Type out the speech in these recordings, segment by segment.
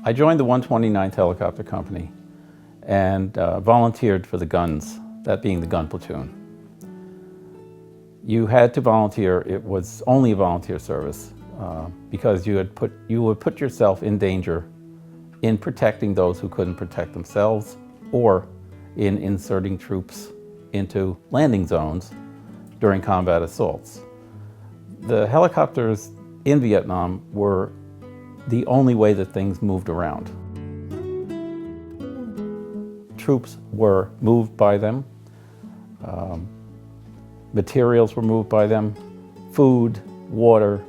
I joined the 129th Helicopter Company and volunteered for the guns, that being the gun platoon. You had to volunteer. It was only a volunteer service because you would put yourself in danger in protecting those who couldn't protect themselves, or in inserting troops into landing zones during combat assaults. The helicopters in Vietnam were the only way that things moved around. Troops were moved by them, materials were moved by them, food, water,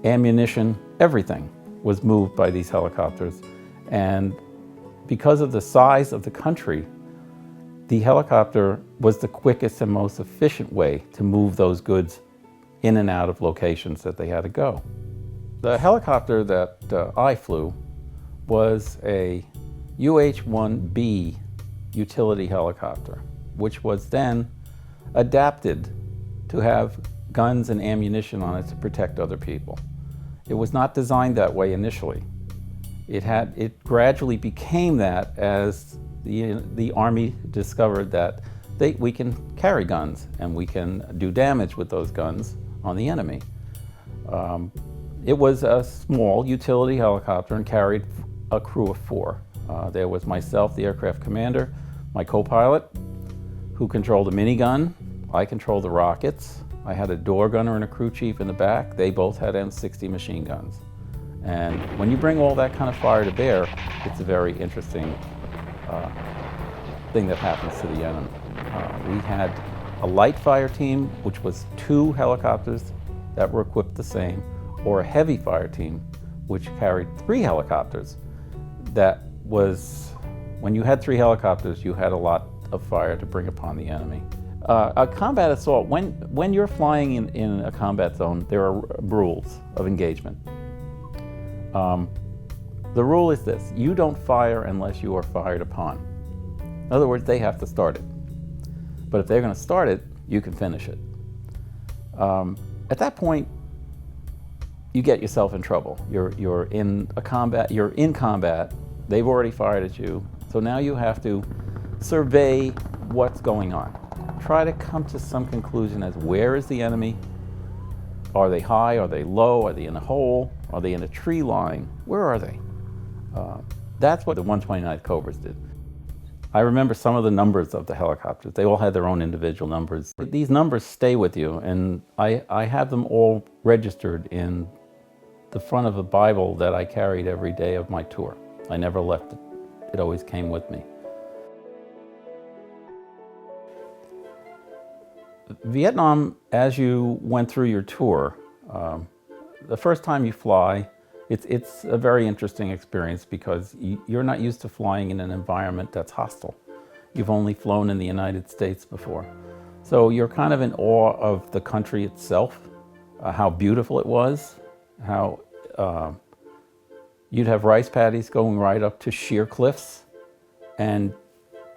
ammunition, everything was moved by these helicopters. And because of the size of the country, the helicopter was the quickest and most efficient way to move those goods in and out of locations that they had to go. The helicopter that I flew was a UH-1B utility helicopter, which was then adapted to have guns and ammunition on it to protect other people. It was not designed that way initially. It gradually became that as the Army discovered that we can carry guns and we can do damage with those guns on the enemy. It was a small utility helicopter and carried a crew of 4. There was myself, the aircraft commander, my co-pilot, who controlled a minigun. I controlled the rockets. I had a door gunner and a crew chief in the back. They both had M60 machine guns. And when you bring all that kind of fire to bear, it's a very interesting thing that happens to the enemy. We had a light fire team, which was 2 helicopters that were equipped the same, or a heavy fire team, which carried 3 helicopters. That was, when you had 3 helicopters, you had a lot of fire to bring upon the enemy. A combat assault, when you're flying in a combat zone, there are rules of engagement. The rule is this: you don't fire unless you are fired upon. In other words, they have to start it. But if they're going to start it, you can finish it. At that point, you get yourself in trouble. You're in combat, they've already fired at you, so now you have to survey what's going on. Try to come to some conclusion as where is the enemy? Are they high? Are they low? Are they in a hole? Are they in a tree line? Where are they? That's what the 129th Cobras did. I remember some of the numbers of the helicopters. They all had their own individual numbers. These numbers stay with you, and I have them all registered in the front of a Bible that I carried every day of my tour. I never left it. It always came with me. Vietnam, as you went through your tour, the first time you fly, it's a very interesting experience because you're not used to flying in an environment that's hostile. You've only flown in the United States before. So you're kind of in awe of the country itself, how beautiful it was, how you'd have rice paddies going right up to sheer cliffs, and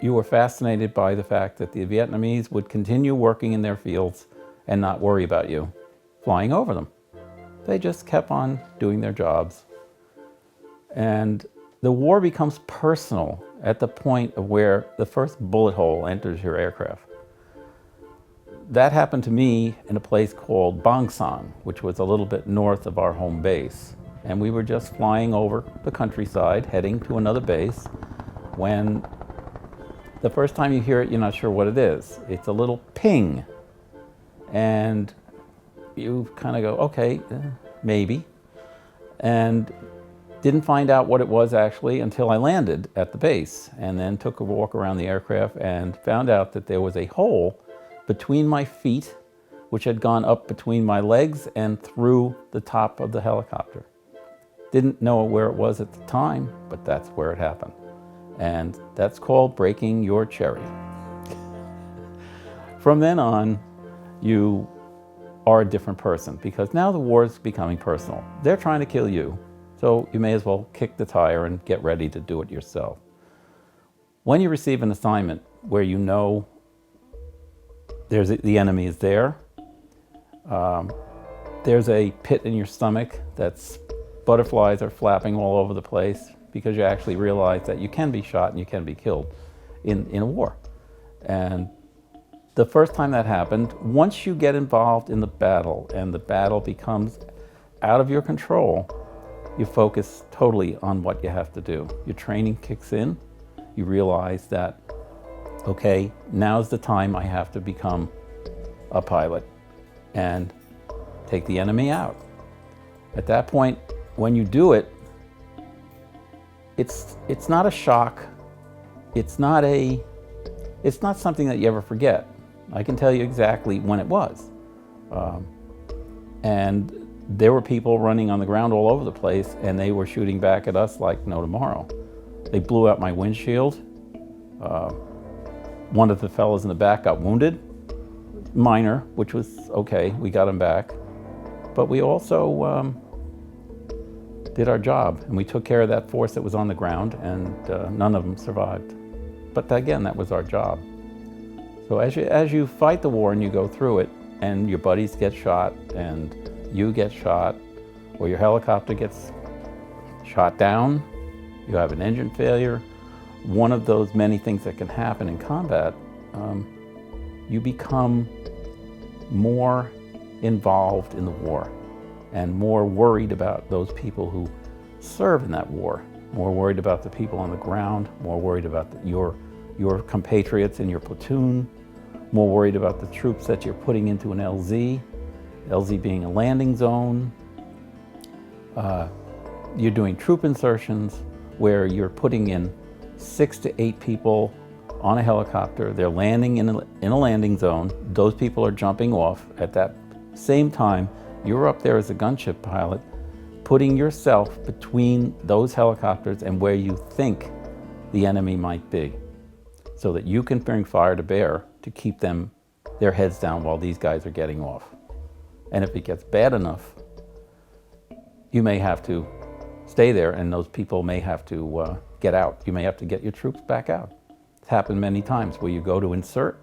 you were fascinated by the fact that the Vietnamese would continue working in their fields and not worry about you flying over them. They just kept on doing their jobs. And the war becomes personal at the point of where the first bullet hole enters your aircraft. That happened to me in a place called Bang San, which was a little bit north of our home base. And we were just flying over the countryside, heading to another base, when the first time you hear it, you're not sure what it is. It's a little ping. And you kind of go, okay, maybe. And didn't find out what it was actually until I landed at the base, and then took a walk around the aircraft and found out that there was a hole between my feet, which had gone up between my legs and through the top of the helicopter. Didn't know where it was at the time, but that's where it happened. And that's called breaking your cherry. From then on, you are a different person, because now the war is becoming personal. They're trying to kill you, so you may as well kick the tire and get ready to do it yourself. When you receive an assignment where you know the enemy is there, there's a pit in your stomach that's butterflies are flapping all over the place, because you actually realize that you can be shot and you can be killed in a war. And the first time that happened, once you get involved in the battle and the battle becomes out of your control, you focus totally on what you have to do. Your training kicks in. You realize that, okay, now's the time I have to become a pilot and take the enemy out. At that point, when you do it, it's not a shock. It's not something that you ever forget. I can tell you exactly when it was. And there were people running on the ground all over the place, and they were shooting back at us like no tomorrow. They blew out my windshield. One of the fellows in the back got wounded, minor, which was okay. We got him back. But we also did our job, and we took care of that force that was on the ground, and none of them survived. But again, that was our job. So as you fight the war and you go through it, and your buddies get shot, and you get shot, or your helicopter gets shot down, you have an engine failure, one of those many things that can happen in combat, you become more involved in the war and more worried about those people who serve in that war, more worried about the people on the ground, more worried about your compatriots in your platoon, more worried about the troops that you're putting into an LZ, LZ being a landing zone. You're doing troop insertions where you're putting in 6 to 8 people on a helicopter. They're landing in a landing zone. Those people are jumping off. At that same time, you're up there as a gunship pilot, putting yourself between those helicopters and where you think the enemy might be, so that you can bring fire to bear to keep their heads down while these guys are getting off. And if it gets bad enough, you may have to stay there, and those people may have to get out. You may have to get your troops back out. It's happened many times where you go to insert.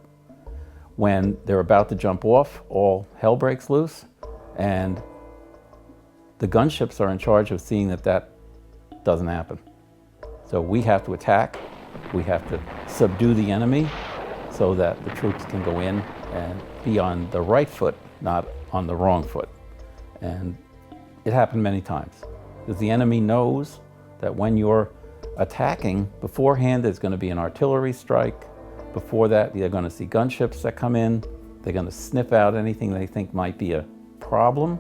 When they're about to jump off, all hell breaks loose, and the gunships are in charge of seeing that that doesn't happen. So we have to attack. We have to subdue the enemy so that the troops can go in and be on the right foot, not on the wrong foot. And it happened many times, because the enemy knows that when you're attacking, beforehand there's going to be an artillery strike. Before that, they're going to see gunships that come in. They're going to sniff out anything they think might be a problem.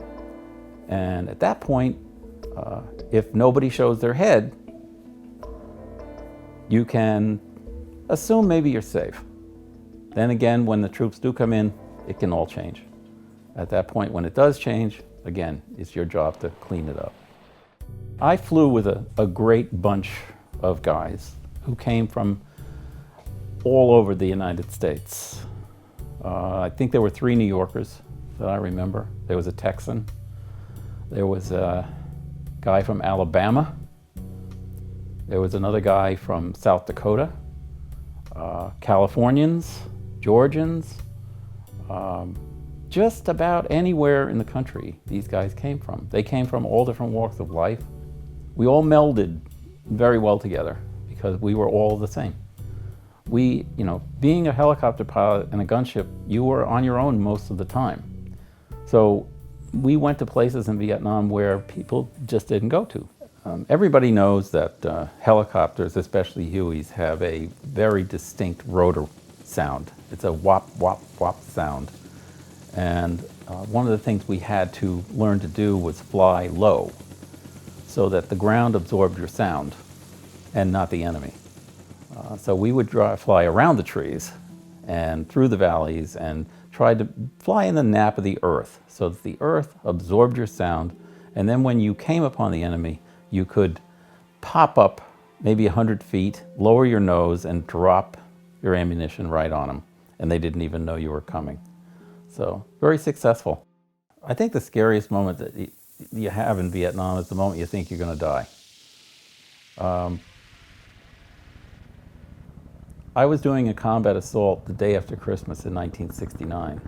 And at that point, if nobody shows their head, you can assume maybe you're safe. Then again, when the troops do come in, it can all change. At that point, when it does change, again, it's your job to clean it up. I flew with a great bunch of guys who came from all over the United States. I think there were 3 New Yorkers that I remember. There was a Texan. There was a guy from Alabama. There was another guy from South Dakota. Californians, Georgians, just about anywhere in the country these guys came from. They came from all different walks of life. We all melded very well together because we were all the same. Being a helicopter pilot and a gunship, you were on your own most of the time. So we went to places in Vietnam where people just didn't go to. Everybody knows that helicopters, especially Hueys, have a very distinct rotor sound. It's a whop, whop, whop sound. And one of the things we had to learn to do was fly low so that the ground absorbed your sound and not the enemy. So we would fly around the trees and through the valleys and try to fly in the nap of the earth so that the earth absorbed your sound. And then when you came upon the enemy, you could pop up maybe 100 feet, lower your nose, and drop your ammunition right on them. And they didn't even know you were coming. So very successful. I think the scariest moment that you have in Vietnam is the moment you think you're going to die. I was doing a combat assault the day after Christmas in 1969.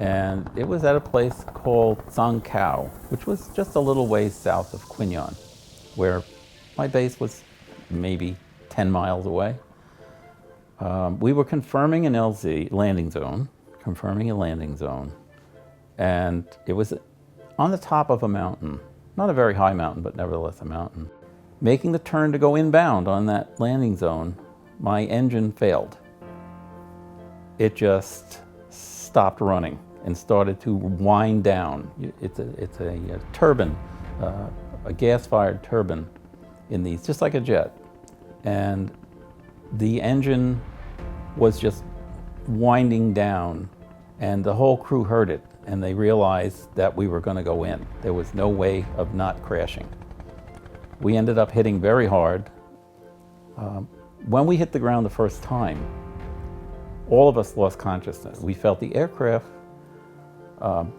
And it was at a place called Cao, which was just a little ways south of Quignon, where my base was maybe 10 miles away. We were confirming an LZ, landing zone, confirming a landing zone. And it was on the top of a mountain, not a very high mountain, but nevertheless a mountain. Making the turn to go inbound on that landing zone, my engine failed. It just stopped running and started to wind down. It's a turbine, a gas-fired turbine in these, just like a jet. And the engine was just winding down, and the whole crew heard it, and they realized that we were going to go in. There was no way of not crashing. We ended up hitting very hard. When we hit the ground the first time, all of us lost consciousness. We felt the aircraft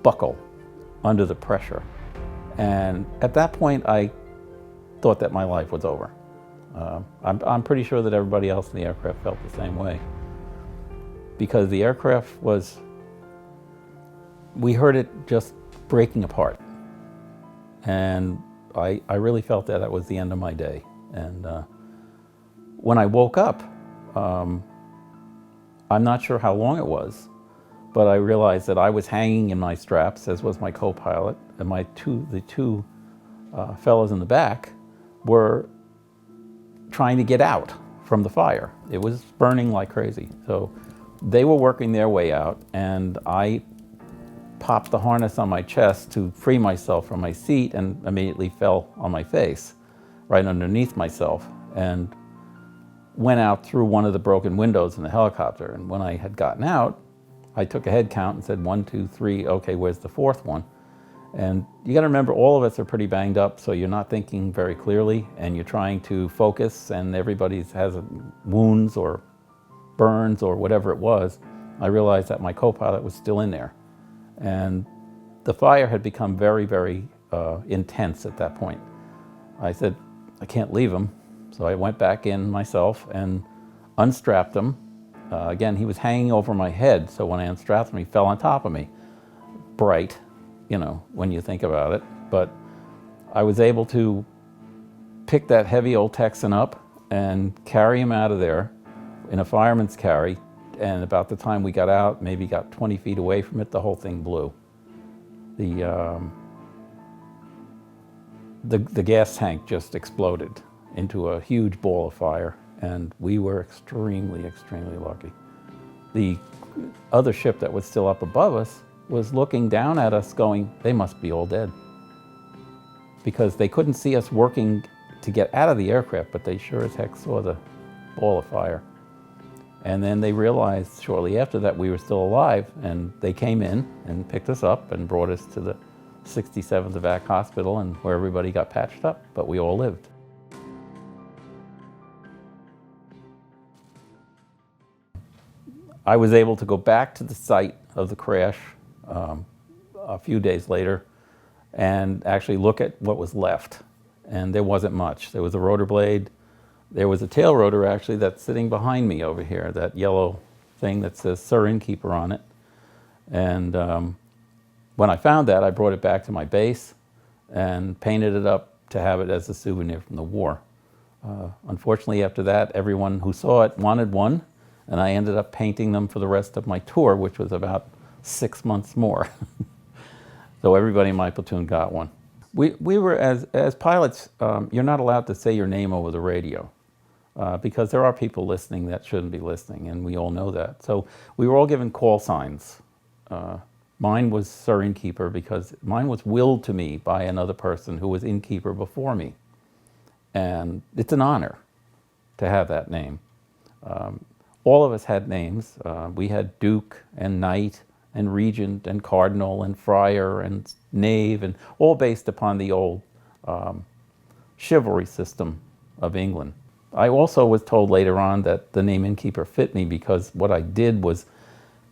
buckle under the pressure. And at that point, I thought that my life was over. I'm pretty sure that everybody else in the aircraft felt the same way. Because the aircraft was, we heard it just breaking apart. And I really felt that was the end of my day. And when I woke up, I'm not sure how long it was, but I realized that I was hanging in my straps, as was my co-pilot, and the two fellows in the back were trying to get out from the fire. It was burning like crazy. So they were working their way out, and I popped the harness on my chest to free myself from my seat and immediately fell on my face, right underneath myself, and went out through one of the broken windows in the helicopter. And when I had gotten out, I took a head count and said 1, 2, 3, okay, where's the fourth one? And you got to remember, all of us are pretty banged up, so you're not thinking very clearly, and you're trying to focus, and everybody has wounds or burns or whatever it was. I realized that my co-pilot was still in there. And the fire had become very, very intense at that point. I said, I can't leave him. So I went back in myself and unstrapped him. Again, he was hanging over my head, so when I unstrapped him, he fell on top of me. Bright, you know, when you think about it. But I was able to pick that heavy old Texan up and carry him out of there in a fireman's carry. And about the time we got out, maybe got 20 feet away from it, the whole thing blew. The gas tank just exploded into a huge ball of fire, and we were extremely, extremely lucky. The other ship that was still up above us was looking down at us going, they must be all dead. Because they couldn't see us working to get out of the aircraft, but they sure as heck saw the ball of fire. And then they realized shortly after that we were still alive, and they came in and picked us up and brought us to the 67th Evac Hospital, and where everybody got patched up, but we all lived. I was able to go back to the site of the crash a few days later and actually look at what was left. And there wasn't much. There was a rotor blade. There was a tail rotor actually that's sitting behind me over here, that yellow thing that says Sir Innkeeper on it. And when I found that, I brought it back to my base and painted it up to have it as a souvenir from the war. Unfortunately, after that, everyone who saw it wanted one, and I ended up painting them for the rest of my tour, which was about 6 months more. So everybody in my platoon got one. We were, as pilots, you're not allowed to say your name over the radio because there are people listening that shouldn't be listening, and we all know that. So we were all given call signs. Mine was Sir Innkeeper because mine was willed to me by another person who was innkeeper before me. And it's an honor to have that name. All of us had names. We had Duke and Knight and Regent and Cardinal and Friar and Knave, and all based upon the old chivalry system of England. I also was told later on that the name Innkeeper fit me because what I did was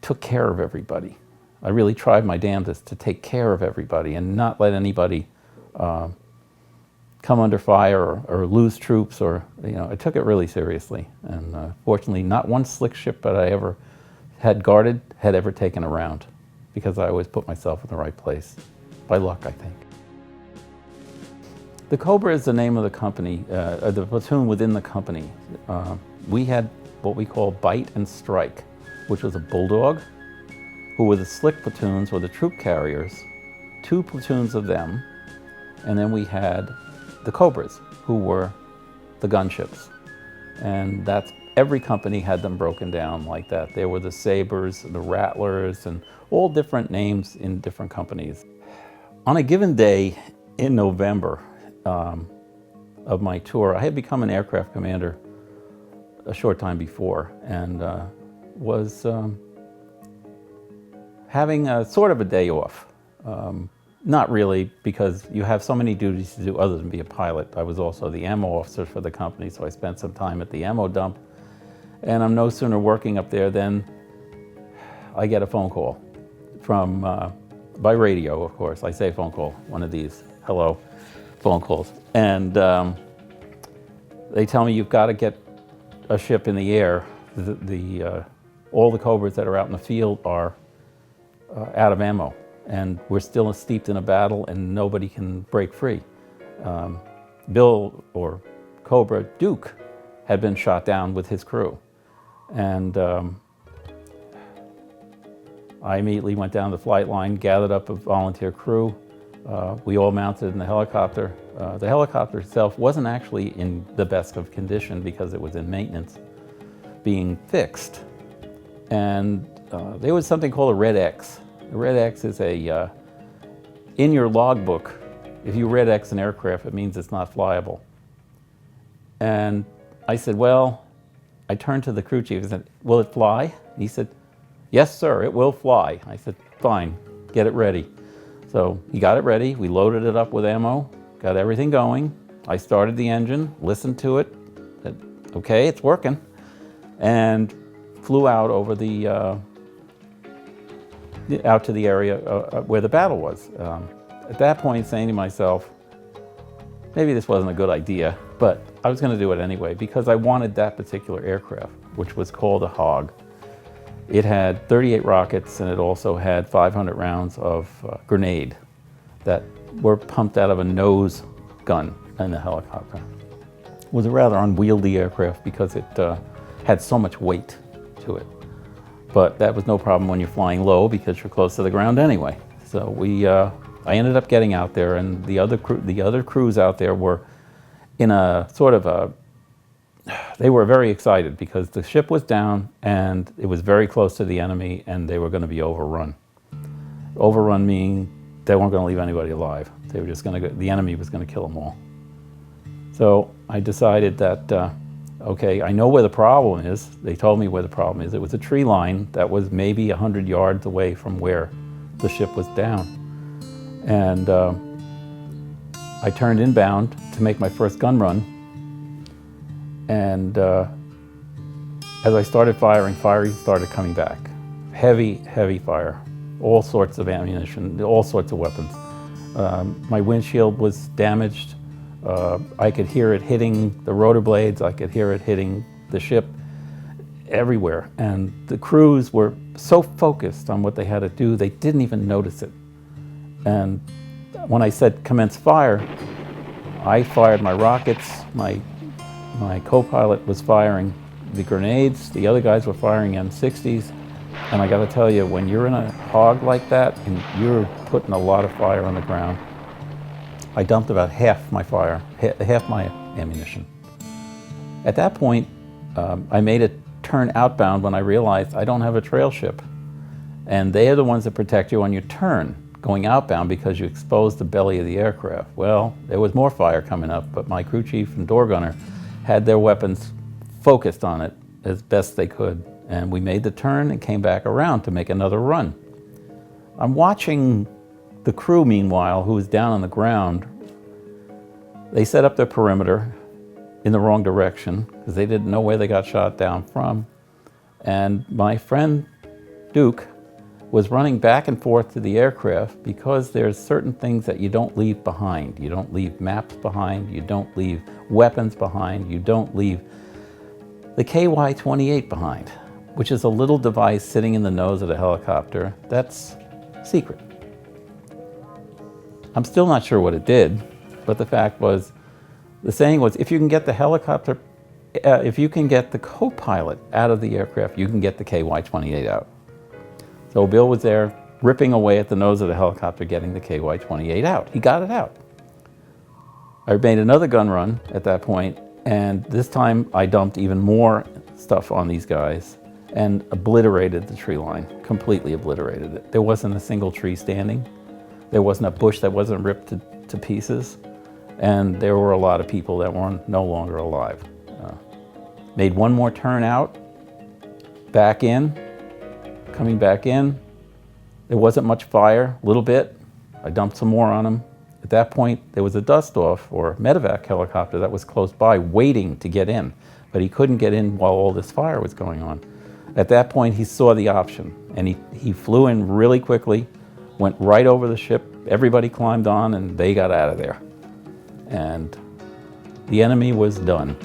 took care of everybody. I really tried my damnedest to take care of everybody and not let anybody come under fire or lose troops, or, you know, I took it really seriously. And fortunately, not one slick ship that I ever had guarded had ever taken a round. because I always put myself in the right place, by luck, I think. The Cobra is the name of the company, the platoon within the company. We had what we call Bite and Strike, which was a bulldog, who were the slick platoons or the troop carriers, 2 platoons of them, and then we had the Cobras, who were the gunships. And that's, every company had them broken down like that. There were the Sabres, the Rattlers, and all different names in different companies. On a given day in November of my tour, I had become an aircraft commander a short time before, and was having a sort of a day off. Not really, because you have so many duties to do other than be a pilot. I was also the ammo officer for the company, so I spent some time at the ammo dump. And I'm no sooner working up there than I get a phone call from, by radio, of course. I say phone call, one of these hello phone calls. And they tell me you've got to get a ship in the air. All the Cobras that are out in the field are out of ammo, and we're still steeped in a battle and nobody can break free. Bill, or Cobra Duke, had been shot down with his crew. And I immediately went down the flight line, gathered up a volunteer crew. We all mounted in the helicopter. The helicopter itself wasn't actually in the best of condition because it was in maintenance, being fixed. And there was something called a red X. A red X is a, in your logbook, if you red X an aircraft, it means it's not flyable. And I said, well, I turned to the crew chief and said, will it fly? And he said, yes, sir, it will fly. I said, fine, get it ready. So he got it ready, we loaded it up with ammo, got everything going. I started the engine, listened to it, said, okay, it's working, and flew out over the, out to the area where the battle was. At that point, saying to myself, maybe this wasn't a good idea, but I was going to do it anyway because I wanted that particular aircraft, which was called a Hog. It had 38 rockets, and it also had 500 rounds of grenade that were pumped out of a nose gun in the helicopter. It was a rather unwieldy aircraft because it had so much weight to it. But that was no problem when you're flying low because you're close to the ground anyway. So I ended up getting out there, and the other crews out there were in a sort of a, they were very excited because the ship was down and it was very close to the enemy and they were going to be overrun. Overrun meaning they weren't going to leave anybody alive. They were just going to, the enemy was going to kill them all. So I decided that, okay, I know where the problem is. They told me where the problem is. It was a tree line that was maybe 100 yards away from where the ship was down. And I turned inbound to make my first gun run. And as I started firing, fire started coming back. Heavy, heavy fire. All sorts of ammunition, all sorts of weapons. My windshield was damaged. I could hear it hitting the rotor blades. I could hear it hitting the ship everywhere. And the crews were so focused on what they had to do, they didn't even notice it. And when I said commence fire, I fired my rockets. My co-pilot was firing the grenades. The other guys were firing M60s. And I got to tell you, when you're in a Hog like that and you're putting a lot of fire on the ground, I dumped about half my fire, half my ammunition. At that point, I made a turn outbound when I realized I don't have a trail ship. And they are the ones that protect you on your turn, going outbound because you exposed the belly of the aircraft. Well, there was more fire coming up, but my crew chief and door gunner had their weapons focused on it as best they could. And we made the turn and came back around to make another run. I'm watching the crew, meanwhile, who was down on the ground. They set up their perimeter in the wrong direction because they didn't know where they got shot down from. And my friend Duke was running back and forth to the aircraft because there's certain things that you don't leave behind. You don't leave maps behind, you don't leave weapons behind, you don't leave the KY-28 behind, which is a little device sitting in the nose of the helicopter. That's secret. I'm still not sure what it did, but the fact was, the saying was, if you can get the helicopter, if you can get the co-pilot out of the aircraft, you can get the KY-28 out. So Bill was there ripping away at the nose of the helicopter, getting the KY-28 out. He got it out. I made another gun run at that point, and this time I dumped even more stuff on these guys and obliterated the tree line, completely obliterated it. There wasn't a single tree standing. There wasn't a bush that wasn't ripped to pieces. And there were a lot of people that were no longer alive. Made one more turn out, back in, coming back in. There wasn't much fire, a little bit. I dumped some more on them. At that point, there was a dust-off or medevac helicopter that was close by waiting to get in, but he couldn't get in while all this fire was going on. At that point, he saw the option, and he flew in really quickly, went right over the ship, everybody climbed on, and they got out of there. And the enemy was done.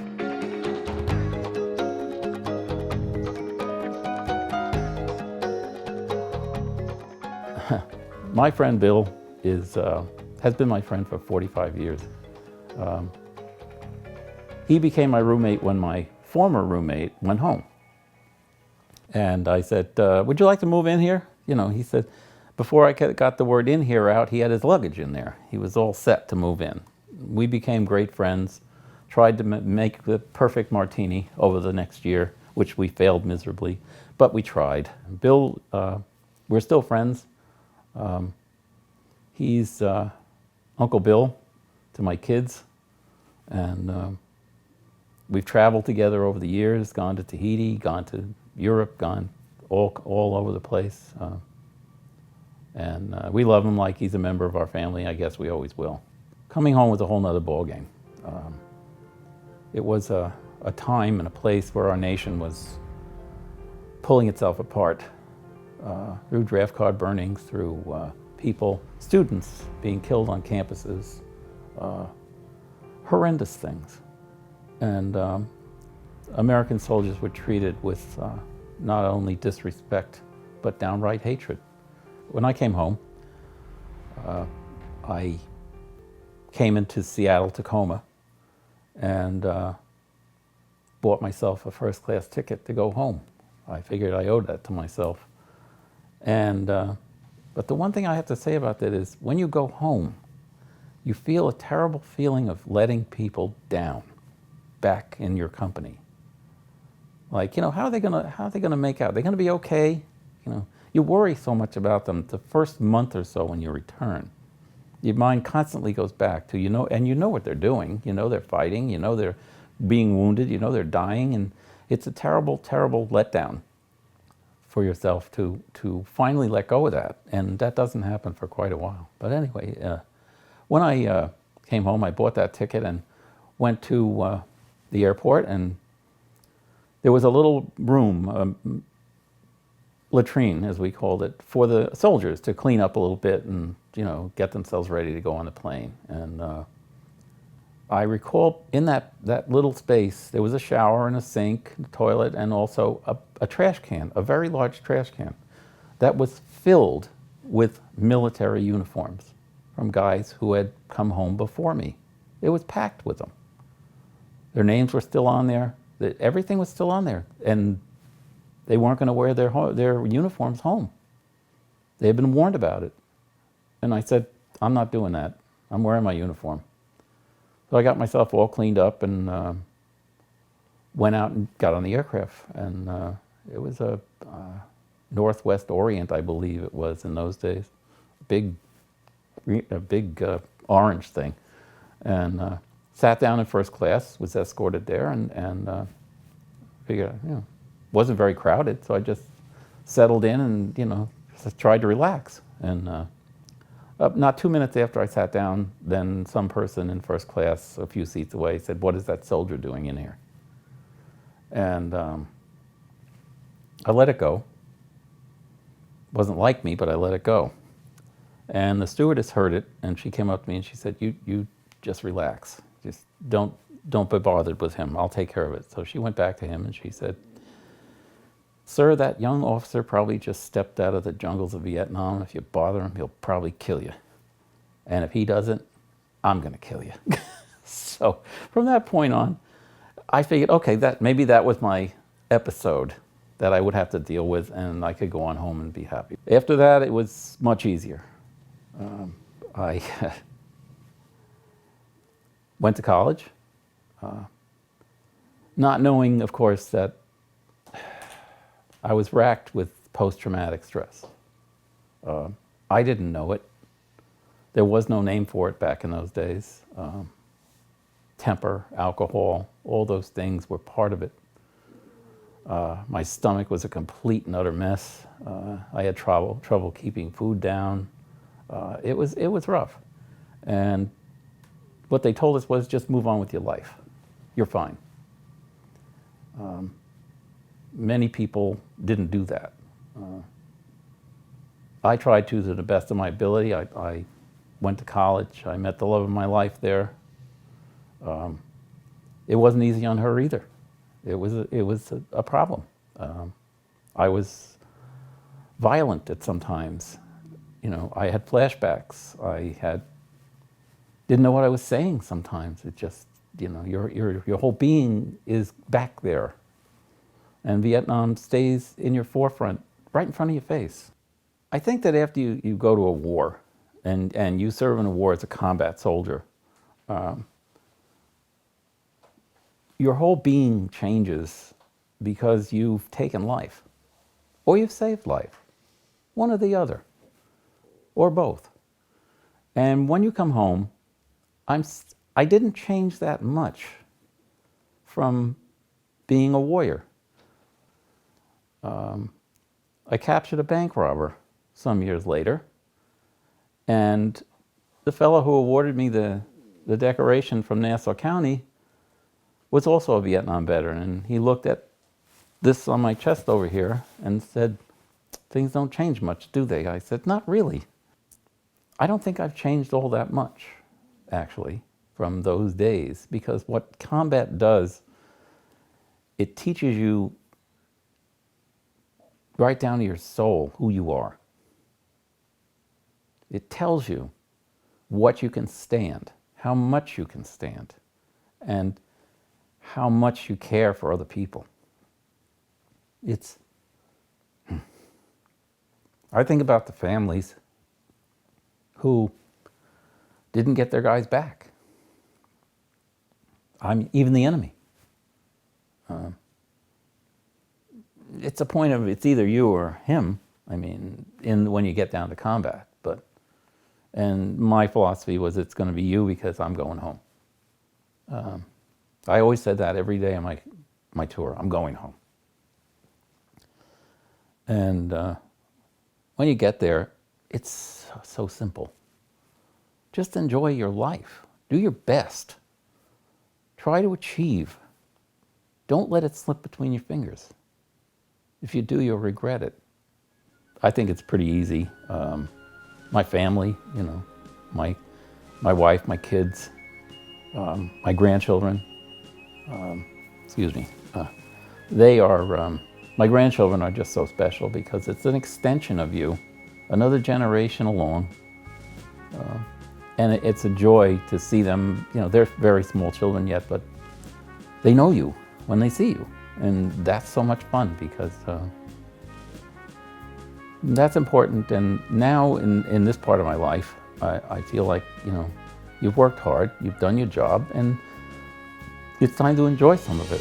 My friend Bill has been my friend for 45 years. He became my roommate when my former roommate went home. And I said, would you like to move in here? You know, he said, before I got the word in here out, he had his luggage in there. He was all set to move in. We became great friends, tried to make the perfect martini over the next year, which we failed miserably, but we tried. Bill, we're still friends. He's Uncle Bill to my kids, and we've traveled together over the years, gone to Tahiti, gone to Europe, gone all over the place. And we love him like he's a member of our family. I guess we always will. Coming home was a whole nother ballgame. It was a time and a place where our nation was pulling itself apart through draft card burnings, through students being killed on campuses, horrendous things. And American soldiers were treated with not only disrespect, but downright hatred. When I came home, I came into Seattle, Tacoma, and bought myself a first-class ticket to go home. I figured I owed that to myself. And but the one thing I have to say about that is, when you go home, you feel a terrible feeling of letting people down back in your company. Like, you know, how are they gonna make out? They're gonna be okay? You know, you worry so much about them the first month or so when you return. Your mind constantly goes back to, you know, and you know what they're doing. You know they're fighting, you know they're being wounded, you know they're dying, and it's a terrible, terrible letdown for yourself to finally let go of that. And that doesn't happen for quite a while. But anyway, when I came home, I bought that ticket and went to the airport, and there was a little room, latrine, as we called it, for the soldiers to clean up a little bit and, you know, get themselves ready to go on the plane. And I recall in that little space, there was a shower and a sink, a toilet, and also a trash can, a very large trash can that was filled with military uniforms from guys who had come home before me. It was packed with them. Their names were still on there. Everything was still on there. And they weren't going to wear their uniforms home. They had been warned about it. And I said, I'm not doing that. I'm wearing my uniform. So I got myself all cleaned up and went out and got on the aircraft. And it was a Northwest Orient, I believe it was in those days. A big orange thing. And sat down in first class, was escorted there, and figured, you know, wasn't very crowded, so I just settled in and, you know, just tried to relax. And not 2 minutes after I sat down, then some person in first class a few seats away said, "What is that soldier doing in here?" And I let it go. Wasn't like me, but I let it go. And the stewardess heard it, and she came up to me and she said, you just relax. Just don't be bothered with him. I'll take care of it. So she went back to him and she said, Sir, that young officer probably just stepped out of the jungles of Vietnam. If you bother him, he'll probably kill you. And if he doesn't, I'm going to kill you. So from that point on, I figured, okay, maybe that was my episode that I would have to deal with, and I could go on home and be happy. After that, it was much easier. I went to college, not knowing, of course, that I was racked with post-traumatic stress. I didn't know it. There was no name for it back in those days. Temper, alcohol, all those things were part of it. My stomach was a complete and utter mess. I had trouble keeping food down. It was rough. And what they told us was just move on with your life. You're fine. Many people didn't do that. I tried to the best of my ability. I went to college. I met the love of my life there. It wasn't easy on her either. It was a problem. I was violent at some times. You know, I had flashbacks. Didn't know what I was saying sometimes. It just, you know, your whole being is back there. And Vietnam stays in your forefront, right in front of your face. I think that after you go to a war, and you serve in a war as a combat soldier, your whole being changes because you've taken life, or you've saved life, one or the other, or both. And when you come home, I didn't change that much from being a warrior. I captured a bank robber some years later, and the fellow who awarded me the decoration from Nassau County was also a Vietnam veteran, and he looked at this on my chest over here and said, "Things don't change much, do they?" I said, "Not really." I don't think I've changed all that much, actually, from those days, because what combat does, it teaches you right down to your soul who you are. It tells you what you can stand, how much you can stand, and how much you care for other people. I think about the families who didn't get their guys back. Even the enemy. It's a point of, it's either you or him, I mean, when you get down to combat. And my philosophy was, it's going to be you because I'm going home. I always said that every day on my tour, I'm going home. And when you get there, it's so simple. Just enjoy your life. Do your best. Try to achieve. Don't let it slip between your fingers. If you do, you'll regret it. I think it's pretty easy. My family, you know, my wife, my kids, my grandchildren, my grandchildren are just so special because it's an extension of you, another generation along. And it's a joy to see them, you know, they're very small children yet, but they know you when they see you. And that's so much fun because that's important. And now in this part of my life, I feel like, you know, you've worked hard, you've done your job, and it's time to enjoy some of it.